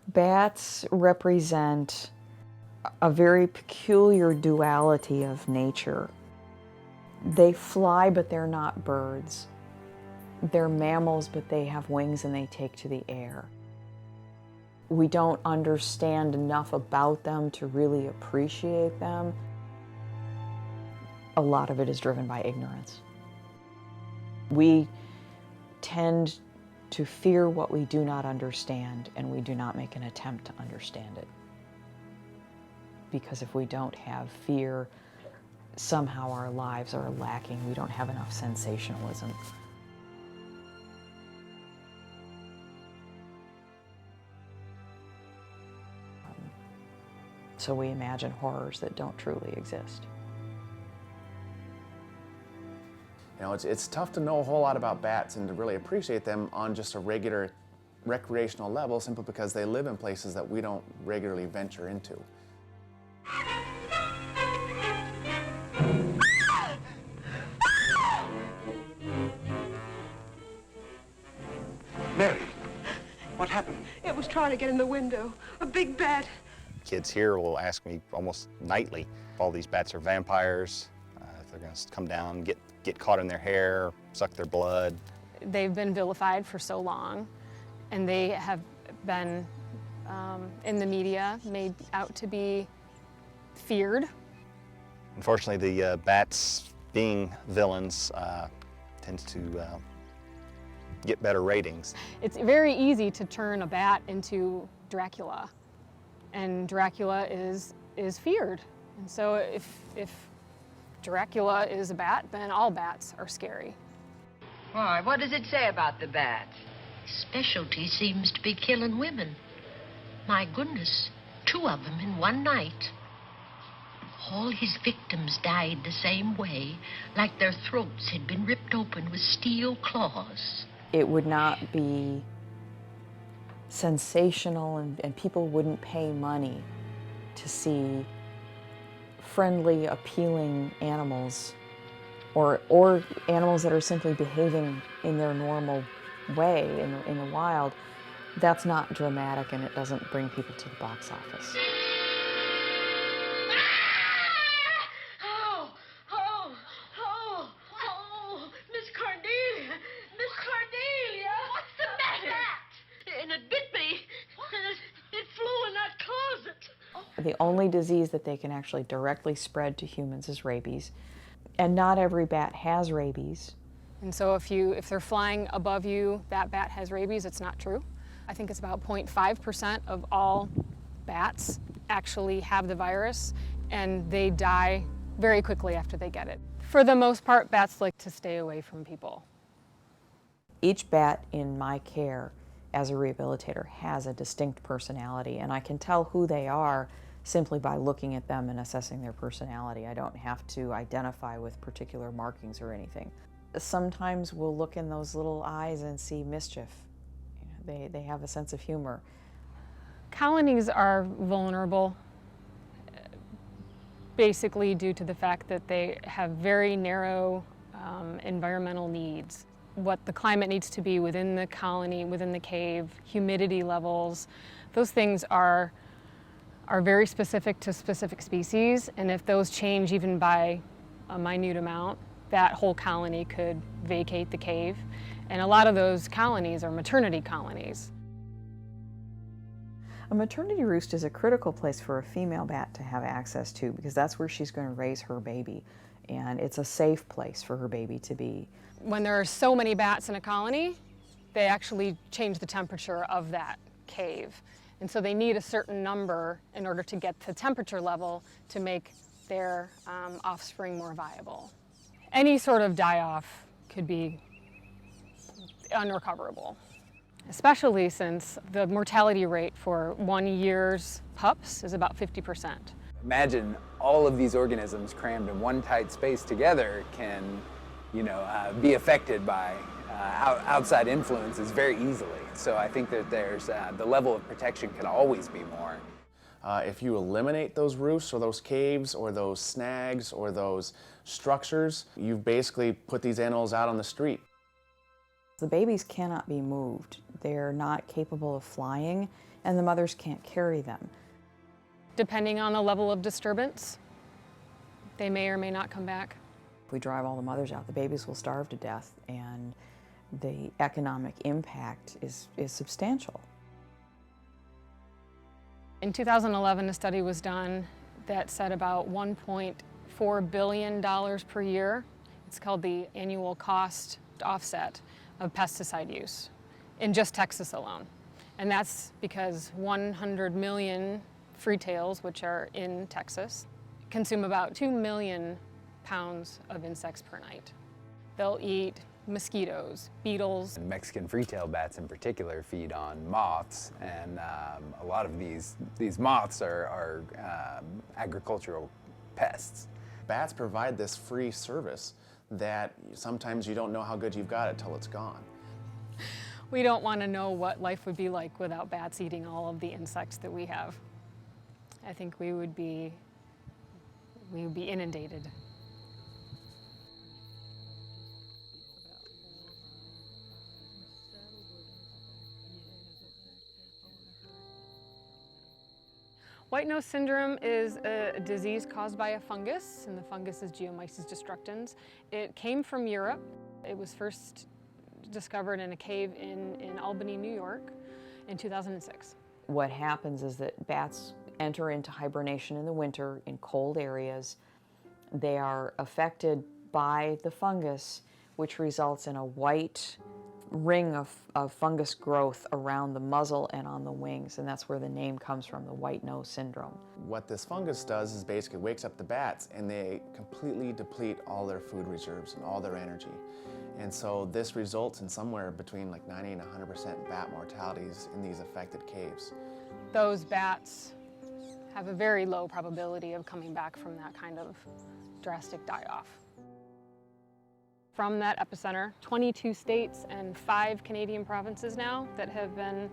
Bats represent a very peculiar duality of nature. They fly, but they're not birds. They're mammals, but they have wings and they take to the air. We don't understand enough about them to really appreciate them. A lot of it is driven by ignorance. We tend to fear what we do not understand, and we do not make an attempt to understand it. Because if we don't have fear, somehow our lives are lacking. We don't have enough sensationalism. So we imagine horrors that don't truly exist. You know, it's tough to know a whole lot about bats and to really appreciate them on just a regular recreational level, simply because they live in places that we don't regularly venture into. Mary, what happened? It was trying to get in the window. A big bat. Kids here will ask me almost nightly if all these bats are vampires, if they're going to come down, get caught in their hair, suck their blood. They've been vilified for so long, and they have been in the media made out to be feared. Unfortunately, the bats being villains tends to get better ratings. It's very easy to turn a bat into Dracula, and Dracula is feared. And so if Dracula is a bat, then all bats are scary. Why, what does it say about the bats? Specialty seems to be killing women. My goodness, 2 of them in one night. All his victims died the same way, like their throats had been ripped open with steel claws. It would not be sensational, and people wouldn't pay money to see friendly, appealing animals, or animals that are simply behaving in their normal way in the wild. That's not dramatic, and it doesn't bring people to the box office. The only disease that they can actually directly spread to humans is rabies. And not every bat has rabies. And so if they're flying above you, that bat has rabies, it's not true. I think it's about 0.5% of all bats actually have the virus, and they die very quickly after they get it. For the most part, bats like to stay away from people. Each bat in my care as a rehabilitator has a distinct personality, and I can tell who they are simply by looking at them and assessing their personality. I don't have to identify with particular markings or anything. Sometimes we'll look in those little eyes and see mischief. You know, they have a sense of humor. Colonies are vulnerable, basically due to the fact that they have very narrow environmental needs. What the climate needs to be within the colony, within the cave, humidity levels, those things are very specific to specific species, and if those change even by a minute amount, that whole colony could vacate the cave. And a lot of those colonies are maternity colonies. A maternity roost is a critical place for a female bat to have access to, because that's where she's going to raise her baby, and it's a safe place for her baby to be. When there are so many bats in a colony, they actually change the temperature of that cave. And so they need a certain number in order to get the temperature level to make their offspring more viable. Any sort of die-off could be unrecoverable, especially since the mortality rate for 1 year's pups is about 50%. Imagine all of these organisms crammed in one tight space together can, be affected by outside influences very easily. So I think that there's the level of protection can always be more. If you eliminate those roofs or those caves or those snags or those structures, you've basically put these animals out on the street. The babies cannot be moved. They're not capable of flying, and the mothers can't carry them. Depending on the level of disturbance, they may or may not come back. If we drive all the mothers out, the babies will starve to death, and the economic impact is substantial. In 2011, a study was done that said about $1.4 billion per year. It's called the annual cost offset of pesticide use in just Texas alone. And that's because 100 million freetails, which are in Texas, consume about 2 million pounds of insects per night. They'll eat mosquitoes, beetles. Mexican freetail bats in particular feed on moths, and a lot of these moths are agricultural pests. Bats provide this free service that sometimes you don't know how good you've got it till it's gone. We don't want to know what life would be like without bats eating all of the insects that we have. I think we would be inundated. White nose syndrome is a disease caused by a fungus, and the fungus is Geomyces destructans. It came from Europe. It was first discovered in a cave in Albany, New York in 2006. What happens is that bats enter into hibernation in the winter in cold areas. They are affected by the fungus, which results in a white ring of fungus growth around the muzzle and on the wings, and that's where the name comes from, the white nose syndrome. What this fungus does is basically wakes up the bats, and they completely deplete all their food reserves and all their energy. And so this results in somewhere between like 90 and 100% bat mortalities in these affected caves. Those bats have a very low probability of coming back from that kind of drastic die-off. From that epicenter, 22 states and 5 Canadian provinces now that have been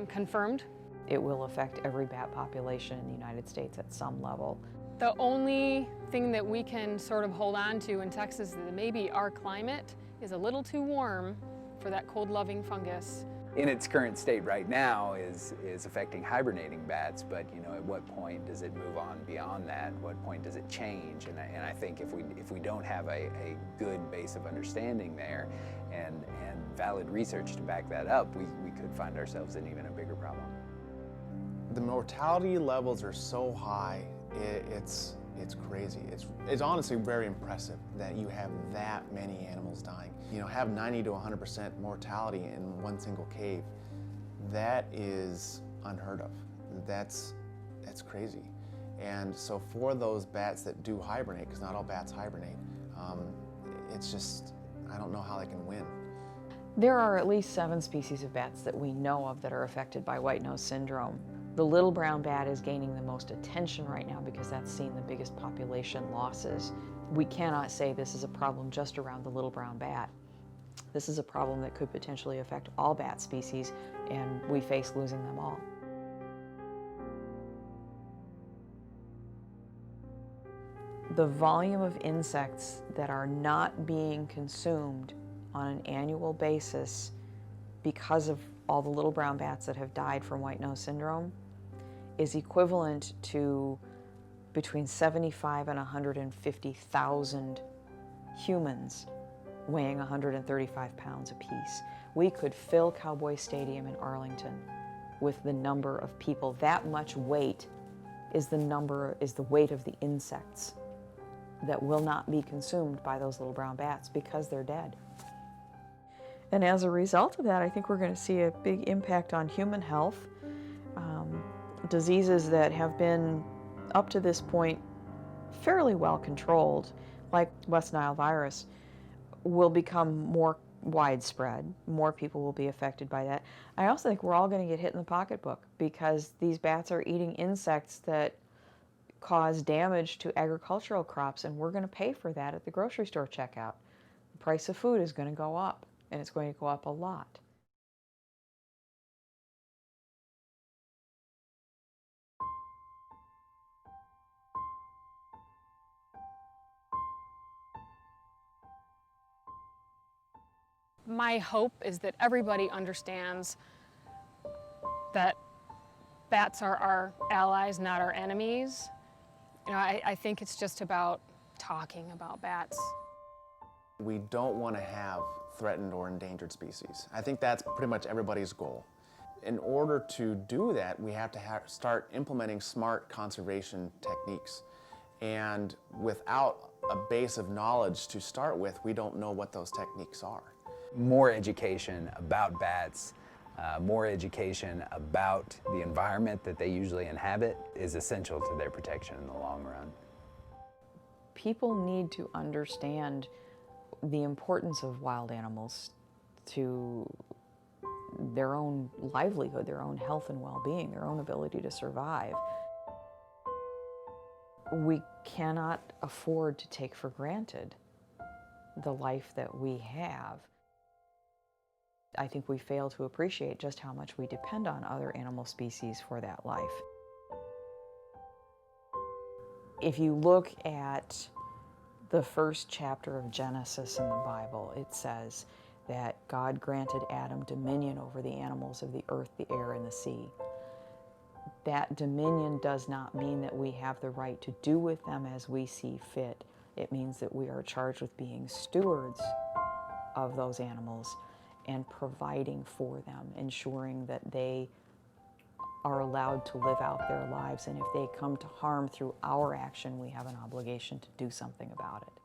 confirmed. It will affect every bat population in the United States at some level. The only thing that we can sort of hold on to in Texas is that maybe our climate is a little too warm for that cold-loving fungus. In its current state right now is affecting hibernating bats, but you know, at what point does it move on beyond that? What point does it change? And I think if we don't have a good base of understanding there and valid research to back that up, we could find ourselves in even a bigger problem. The mortality levels are so high, it's crazy. It's honestly very impressive that you have that many animals dying. You know, have 90 to 100% mortality in one single cave. That is unheard of. That's crazy. And so for those bats that do hibernate, because not all bats hibernate, it's just, I don't know how they can win. There are at least 7 species of bats that we know of that are affected by white nose syndrome. The little brown bat is gaining the most attention right now because that's seen the biggest population losses. We cannot say this is a problem just around the little brown bat. This is a problem that could potentially affect all bat species, and we face losing them all. The volume of insects that are not being consumed on an annual basis because of all the little brown bats that have died from white nose syndrome is equivalent to between 75 and 150,000 humans weighing 135 pounds apiece. We could fill Cowboy Stadium in Arlington with the number of people. That much weight is the weight of the insects that will not be consumed by those little brown bats because they're dead. And as a result of that, I think we're going to see a big impact on human health. Diseases that have been, up to this point, fairly well controlled, like West Nile virus, will become more widespread. More people will be affected by that. I also think we're all going to get hit in the pocketbook because these bats are eating insects that cause damage to agricultural crops, and we're going to pay for that at the grocery store checkout. The price of food is going to go up, and it's going to go up a lot. My hope is that everybody understands that bats are our allies, not our enemies. You know, I think it's just about talking about bats. We don't want to have threatened or endangered species. I think that's pretty much everybody's goal. In order to do that, we have to start implementing smart conservation techniques. And without a base of knowledge to start with, we don't know what those techniques are. More education about bats, more education about the environment that they usually inhabit is essential to their protection in the long run. People need to understand the importance of wild animals to their own livelihood, their own health and well-being, their own ability to survive. We cannot afford to take for granted the life that we have. I think we fail to appreciate just how much we depend on other animal species for that life. If you look at the first chapter of Genesis in the Bible, it says that God granted Adam dominion over the animals of the earth, the air, and the sea. That dominion does not mean that we have the right to do with them as we see fit. It means that we are charged with being stewards of those animals and providing for them, ensuring that they are allowed to live out their lives. And if they come to harm through our action, we have an obligation to do something about it.